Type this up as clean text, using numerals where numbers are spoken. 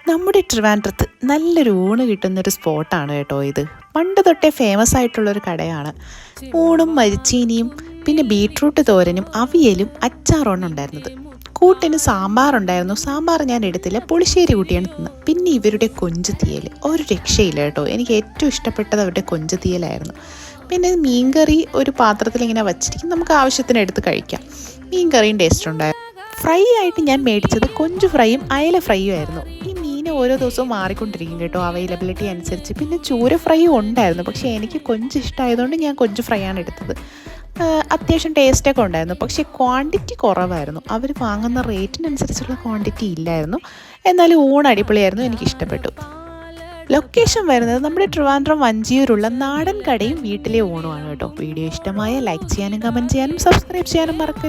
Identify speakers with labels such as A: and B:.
A: നമ്മുടെ ട്രിവാൻഡ്രത്ത് നല്ലൊരു ഊണ് കിട്ടുന്നൊരു സ്പോട്ടാണ് കേട്ടോ ഇത്. പണ്ട് തൊട്ടേ ഫേമസ് ആയിട്ടുള്ളൊരു കടയാണ്. ഊണും മരിച്ചീനിയും പിന്നെ ബീട്രൂട്ട് തോരനും അവിയലും അച്ചാറുമാണ് ഉണ്ടായിരുന്നത്. കൂട്ടിന് സാമ്പാറുണ്ടായിരുന്നു. സാമ്പാർ ഞാൻ എടുത്തില്ല, പുളിശ്ശേരി കൂട്ടിയാണ് തിന്നത്. പിന്നെ ഇവരുടെ കൊഞ്ച് തീയൽ ഒരു രക്ഷയില്ല കേട്ടോ. എനിക്ക് ഏറ്റവും ഇഷ്ടപ്പെട്ടത് അവരുടെ കൊഞ്ച് തീയലായിരുന്നു. പിന്നെ മീൻകറി ഒരു പാത്രത്തിൽ ഇങ്ങനെ വച്ചിരിക്കും, നമുക്ക് ആവശ്യത്തിന് എടുത്ത് കഴിക്കാം. മീൻകറിയും ടേസ്റ്റ് ഉണ്ടായിരുന്നു. ഫ്രൈ ആയിട്ട് ഞാൻ മേടിച്ചത് കൊഞ്ച് ഫ്രൈയും അയല ഫ്രൈയും ആയിരുന്നു. ഈ മീൻ ഓരോ ദിവസവും മാറിക്കൊണ്ടിരിക്കും കേട്ടോ, അവൈലബിലിറ്റി അനുസരിച്ച്. പിന്നെ ചൂര ഫ്രൈയും ഉണ്ടായിരുന്നു, പക്ഷേ എനിക്ക് കൊഞ്ച് ഇഷ്ടമായതുകൊണ്ട് ഞാൻ കൊഞ്ച് ഫ്രൈ ആണ് എടുത്തത്. അത്യാവശ്യം ടേസ്റ്റൊക്കെ ഉണ്ടായിരുന്നു, പക്ഷേ ക്വാണ്ടിറ്റി കുറവായിരുന്നു. അവർ വാങ്ങുന്ന റേറ്റിനനുസരിച്ചുള്ള ക്വാണ്ടിറ്റി ഇല്ലായിരുന്നു. എന്നാലും ഊണ് അടിപൊളിയായിരുന്നു, എനിക്ക് ഇഷ്ടപ്പെട്ടു. ലൊക്കേഷൻ വരുന്നത് നമ്മുടെ ട്രിവാൻഡ്രം വഞ്ചിയൂരുള്ള നാടൻ കടയും വീട്ടിലെ ഊണുമാണ് കേട്ടോ. വീഡിയോ ഇഷ്ടമായ ലൈക്ക് ചെയ്യാനും കമൻറ്റ് ചെയ്യാനും സബ്സ്ക്രൈബ് ചെയ്യാനും മറക്കരുത്.